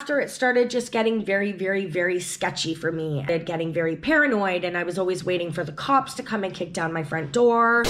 After it started just getting very sketchy for me, getting very paranoid, and I was always waiting for the cops to come and kick down my front door.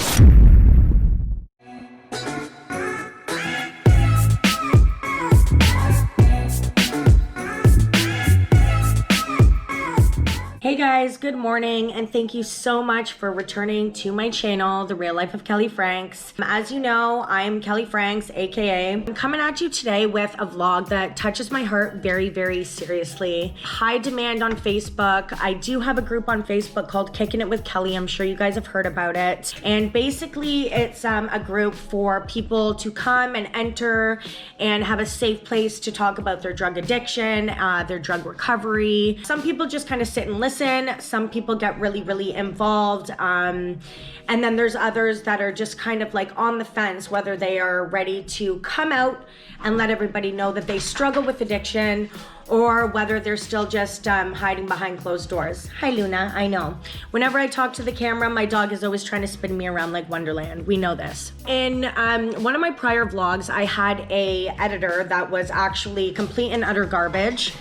Hey guys, good morning, and thank you so much for returning to my channel, The Real Life of Kelly Franks. As you know, I'm Kelly Franks, aka. I'm coming at you today with a vlog that touches my heart very seriously. High demand on Facebook. I do have a group on Facebook called Kicking It with Kelly. I'm sure you guys have heard about it. And basically, it's a group for people to come and enter and have a safe place to talk about their drug addiction, their drug recovery. Some people just kind of sit and listen. Some people get really involved, and then there's others that are just kind of like on the fence, whether they are ready to come out and let everybody know that they struggle with addiction, or whether they're still just hiding behind closed doors. Hi Luna, I know. Whenever I talk to the camera, my dog is always trying to spin me around like Wonderland. We know this. In one of my prior vlogs, I had a editor that was actually complete and utter garbage.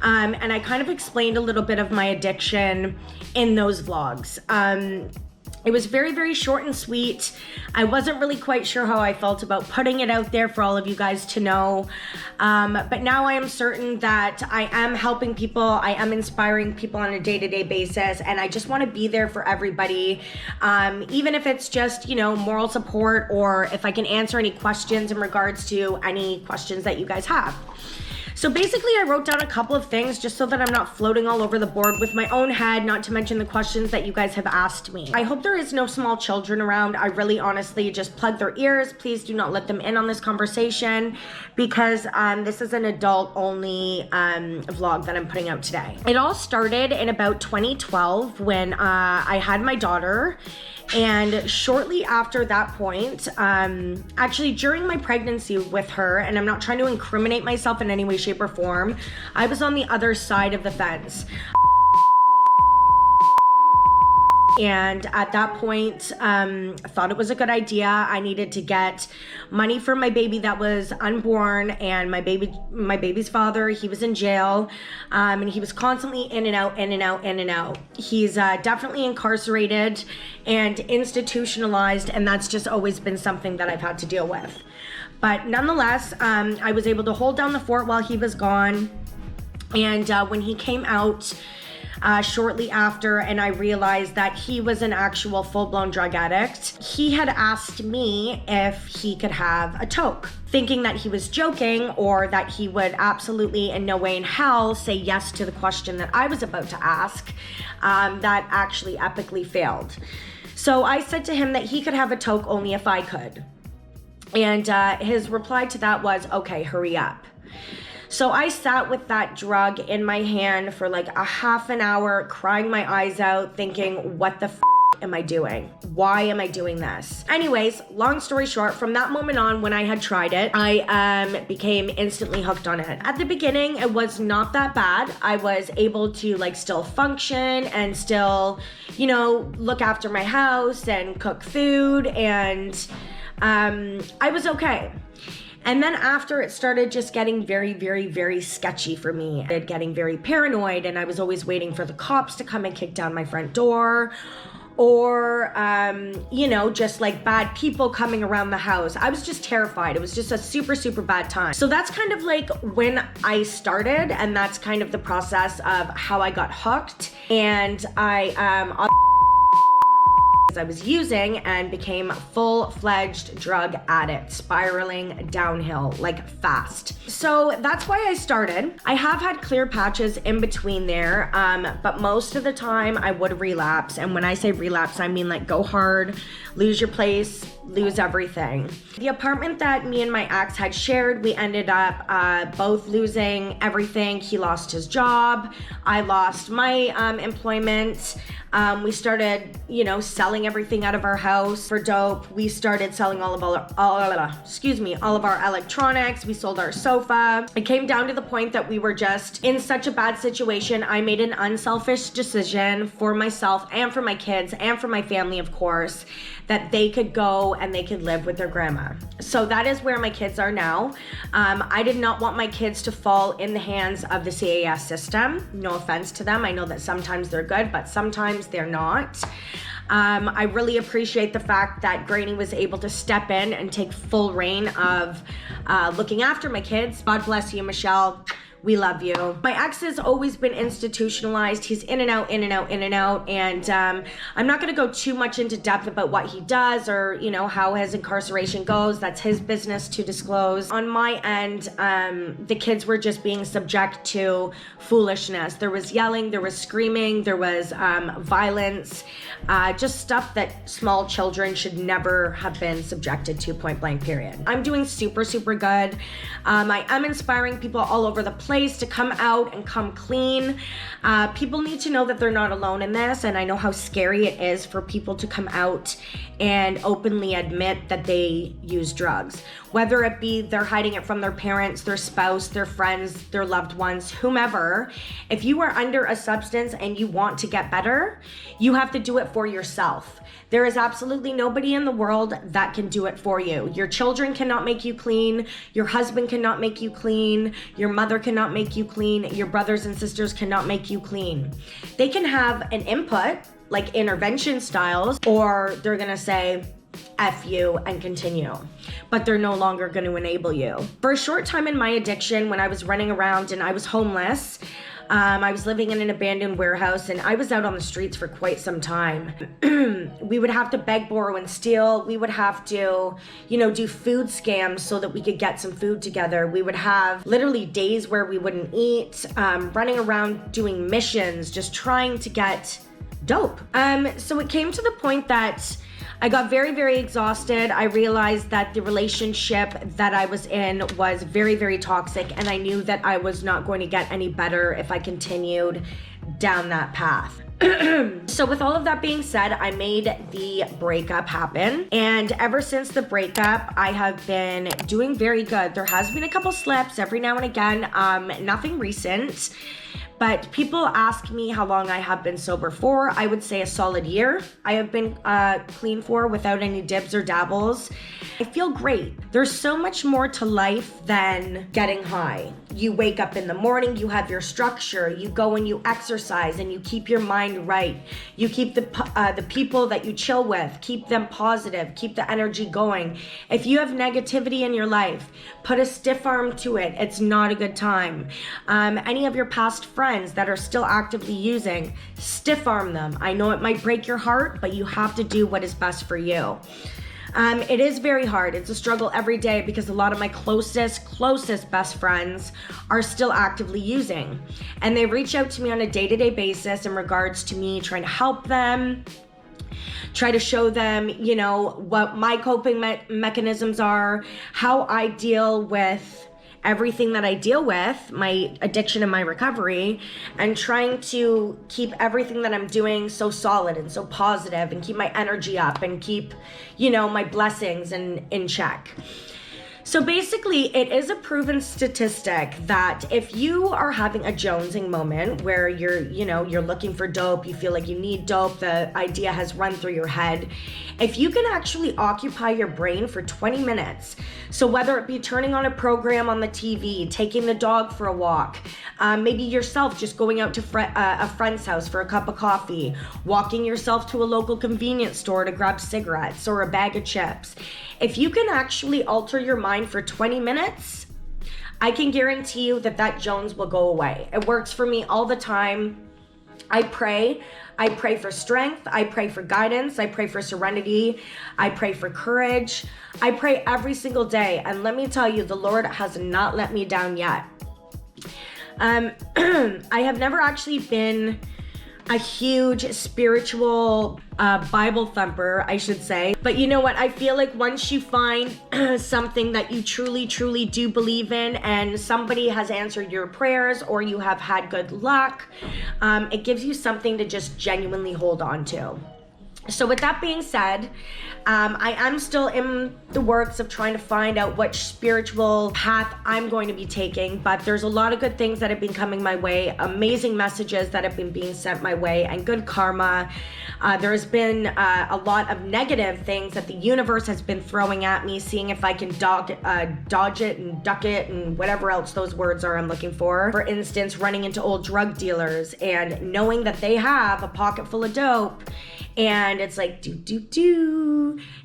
And I kind of explained a little bit of my addiction in those vlogs. It was very short and sweet. I wasn't really quite sure how I felt about putting it out there for all of you guys to know. But now I am certain that I am helping people. I am inspiring people on a day-to-day basis. And I just want to be there for everybody. Even if it's just, you know, moral support, or if I can answer any questions in regards to any questions that you guys have. So basically, I wrote down a couple of things just so that I'm not floating all over the board with my own head, not to mention the questions that you guys have asked me. I hope there is no small children around. I really honestly just plug their ears. Please do not let them in on this conversation, because this is an adult-only vlog that I'm putting out today. It all started in about 2012 when I had my daughter. And shortly after that point, actually during my pregnancy with her, and I'm not trying to incriminate myself in any way, shape, or form, I was on the other side of the fence. And at that point, I thought it was a good idea. I needed to get money for my baby that was unborn, and my baby's father, he was in jail, and he was constantly in and out. He's definitely incarcerated and institutionalized, and that's just always been something that I've had to deal with. But nonetheless, I was able to hold down the fort while he was gone, and when he came out, shortly after, and I realized that he was an actual full-blown drug addict, he had asked me if he could have a toke, thinking that he was joking, or that he would absolutely in no way in hell say yes to the question that I was about to ask, that actually epically failed. So I said to him that he could have a toke only if I could. And his reply to that was, okay, hurry up. So I sat with that drug in my hand for like a half an hour, crying my eyes out, thinking, what the am I doing? Why am I doing this? Anyways, long story short, from that moment on, when I had tried it, I became instantly hooked on it. At the beginning, it was not that bad. I was able to like still function and still, you know, look after my house and cook food, and I was okay. And then after, it started just getting very sketchy for me. Getting very paranoid, and I was always waiting for the cops to come and kick down my front door, or, you know, just like bad people coming around the house. I was just terrified. It was just a super bad time. So that's kind of like when I started, and that's kind of the process of how I got hooked. And I was using, and became a full-fledged drug addict, spiraling downhill like fast. So that's why I started. I have had clear patches in between there, but most of the time I would relapse. And when I say relapse, I mean like go hard, lose your place, lose everything. The apartment that me and my ex had shared, we ended up both losing everything. He lost his job. I lost my employment. We started, you know, selling everything out of our house for dope. We started selling all of our electronics. We sold our sofa. It came down to the point that we were just in such a bad situation. I made an unselfish decision for myself and for my kids and for my family, of course, that they could go and they could live with their grandma. So that is where my kids are now. I did not want my kids to fall in the hands of the CAS system. No offense to them. I know that sometimes they're good, but sometimes they're not. I really appreciate the fact that Granny was able to step in and take full reign of looking after my kids. God bless you, Michelle. We love you. My ex has always been institutionalized. He's in and out, in and out, in and out. And I'm not gonna go too much into depth about what he does or, you know, how his incarceration goes. That's his business to disclose. On my end, the kids were just being subject to foolishness. There was yelling, there was screaming, there was violence, just stuff that small children should never have been subjected to, point blank, period. I'm doing super, super good. I am inspiring people all over the place to come out and come clean. People need to know that they're not alone in this, and I know how scary it is for people to come out and openly admit that they use drugs. Whether it be they're hiding it from their parents, their spouse, their friends, their loved ones, whomever. If you are under a substance and you want to get better, you have to do it for yourself. There is absolutely nobody in the world that can do it for you. Your children cannot make you clean. Your husband cannot make you clean. Your mother cannot make you clean. Your brothers and sisters cannot make you clean. They can have an input, like intervention styles, or they're gonna say, F you and continue, but they're no longer going to enable you. For a short time in my addiction, when I was running around and I was homeless, I was living in an abandoned warehouse and I was out on the streets for quite some time. We would have to beg, borrow, and steal. We would have to, you know, do food scams so that we could get some food together. We would have literally days where we wouldn't eat, running around doing missions, just trying to get dope. So it came to the point that I got very, very exhausted. I realized that the relationship that I was in was very, very toxic, and I knew that I was not going to get any better if I continued down that path. So with all of that being said, I made the breakup happen. And ever since the breakup, I have been doing very good. There has been a couple slips every now and again, nothing recent. But people ask me how long I have been sober for. I would say a solid year. I have been clean for without any dibs or dabbles. I feel great. There's so much more to life than getting high. You wake up in the morning, you have your structure, you go and you exercise and you keep your mind right. You keep the people that you chill with, keep them positive, keep the energy going. If you have negativity in your life, put a stiff arm to it. It's not a good time. Any of your past friends that are still actively using, stiff arm them. I know it might break your heart, but you have to do what is best for you. It is very hard. It's a struggle every day because a lot of my closest best friends are still actively using. And they reach out to me on a day-to-day basis in regards to me trying to help them, try to show them, you know, what my coping mechanisms are, how I deal with everything that I deal with, my addiction and my recovery, and trying to keep everything that I'm doing so solid and so positive and keep my energy up and keep, you know, my blessings in check. So basically, it is a proven statistic that if you are having a jonesing moment where you're looking for dope, you feel like you need dope, the idea has run through your head, if you can actually occupy your brain for 20 minutes, so whether it be turning on a program on the TV, taking the dog for a walk, maybe yourself just going out to a friend's house for a cup of coffee, walking yourself to a local convenience store to grab cigarettes or a bag of chips. If you can actually alter your mind for 20 minutes, I can guarantee you that Jones will go away. It works for me all the time. I pray for strength. I pray for guidance. I pray for serenity. I pray for courage. I pray every single day. And let me tell you, the Lord has not let me down yet. I have never actually been a huge spiritual Bible thumper, I should say. But you know what? I feel like once you find something that you truly, truly do believe in and somebody has answered your prayers or you have had good luck, it gives you something to just genuinely hold on to. So with that being said, I am still in the works of trying to find out which spiritual path I'm going to be taking, but there's a lot of good things that have been coming my way, amazing messages that have been being sent my way, and good karma. There's been a lot of negative things that the universe has been throwing at me, seeing if I can dodge it and duck it and whatever else those words are I'm looking for. For instance, running into old drug dealers and knowing that they have a pocket full of dope, and it's like,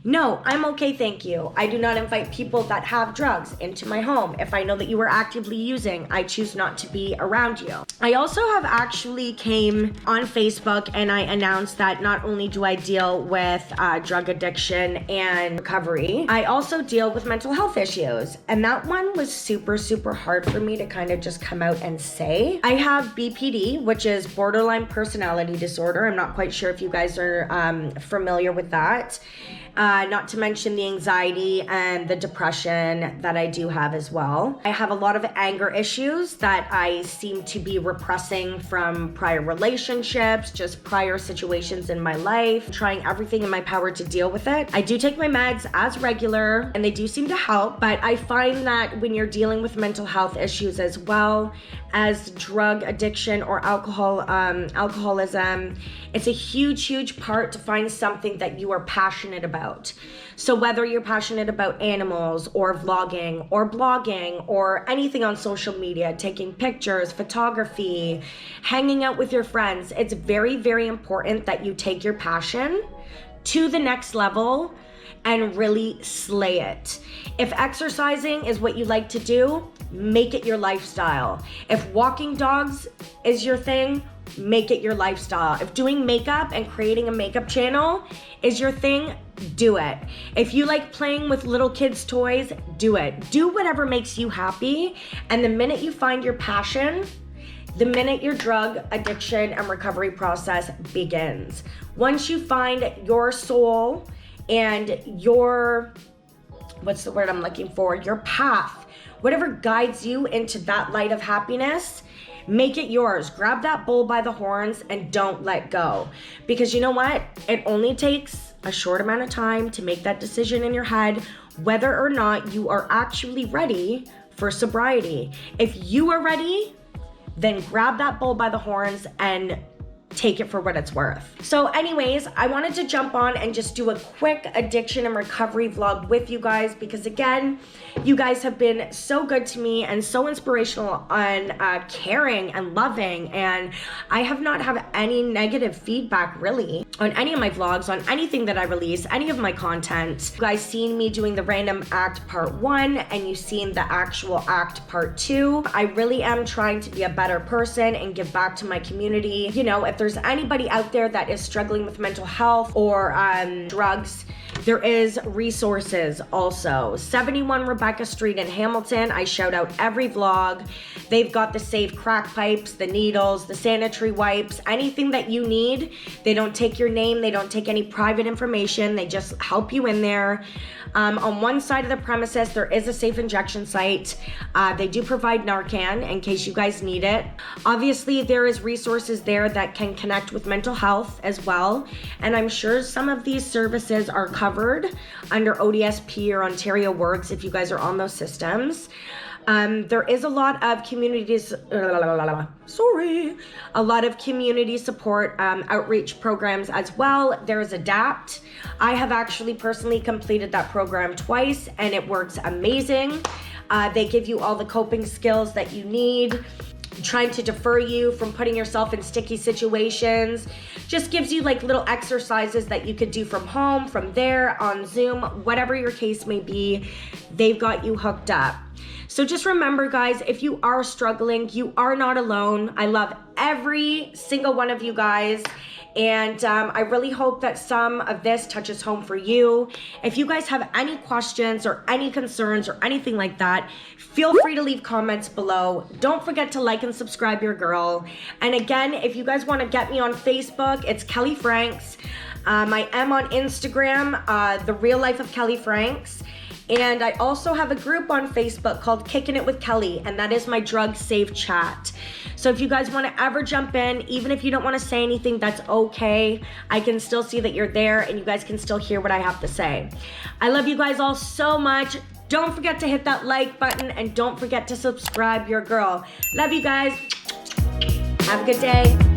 no, I'm okay, thank you. I do not invite people that have drugs into my home. If I know that you are actively using, I choose not to be around you. I also have actually came on Facebook and I announced that not only do I deal with drug addiction and recovery, I also deal with mental health issues. And that one was super, super hard for me to kind of just come out and say. I have BPD, which is borderline personality disorder. I'm not quite sure if you guys are familiar with that. Not to mention the anxiety and the depression that I do have as well. I have a lot of anger issues that I seem to be repressing from prior relationships, just prior situations in my life, trying everything in my power to deal with it. I do take my meds as regular and they do seem to help, but I find that when you're dealing with mental health issues as well as drug addiction or alcoholism, it's a huge part to find something that you are passionate about. So whether you're passionate about animals or vlogging or blogging or anything on social media, taking pictures, photography, hanging out with your friends, it's very, very important that you take your passion to the next level and really slay it. If exercising is what you like to do, make it your lifestyle. If walking dogs is your thing, make it your lifestyle. If doing makeup and creating a makeup channel is your thing, do it. If you like playing with little kids' toys, do it. Do whatever makes you happy. And the minute you find your passion, the minute your drug addiction and recovery process begins. Once you find your soul and your, what's the word I'm looking for? Your path, whatever guides you into that light of happiness, make it yours. Grab that bull by the horns and don't let go. Because you know what? It only takes a short amount of time to make that decision in your head, whether or not you are actually ready for sobriety. If you are ready, then grab that bull by the horns and take it for what it's worth. So anyways, I wanted to jump on and just do a quick addiction and recovery vlog with you guys because again, you guys have been so good to me and so inspirational on caring and loving, and I have not had any negative feedback really on any of my vlogs, on anything that I release, any of my content. You guys seen me doing the random act part 1 and you've seen the actual act part 2. I really am trying to be a better person and give back to my community. You know, if there's anybody out there that is struggling with mental health or drugs, there is resources also. 71 Rebecca Street in Hamilton. I shout out every vlog. They've got the safe crack pipes, the needles, the sanitary wipes, anything that you need. They don't take your name. They don't take any private information. They just help you in there. On one side of the premises, there is a safe injection site. They do provide Narcan in case you guys need it. Obviously, there is resources there that can connect with mental health as well. And I'm sure some of these services are covered under ODSP or Ontario Works if you guys are on those systems. There is a lot of communities, a lot of community support outreach programs as well. There is ADAPT. I have actually personally completed that program twice and it works amazing. They give you all the coping skills that you need, trying to defer you from putting yourself in sticky situations. Just gives you like little exercises that you could do from home, from there, on Zoom, whatever your case may be, they've got you hooked up. So just remember guys, if you are struggling, you are not alone. I love every single one of you guys. And I really hope that some of this touches home for you. If you guys have any questions or any concerns or anything like that, feel free to leave comments below. Don't forget to like and subscribe your girl. And again, if you guys want to get me on Facebook, it's Kelly Franks. I am on Instagram, The Real Life of Kelly Franks. And I also have a group on Facebook called Kicking It with Kelly, and that is my drug safe chat. So if you guys want to ever jump in, even if you don't want to say anything, that's okay. I can still see that you're there and you guys can still hear what I have to say. I love you guys all so much. Don't forget to hit that like button and don't forget to subscribe, your girl. Love you guys. Have a good day.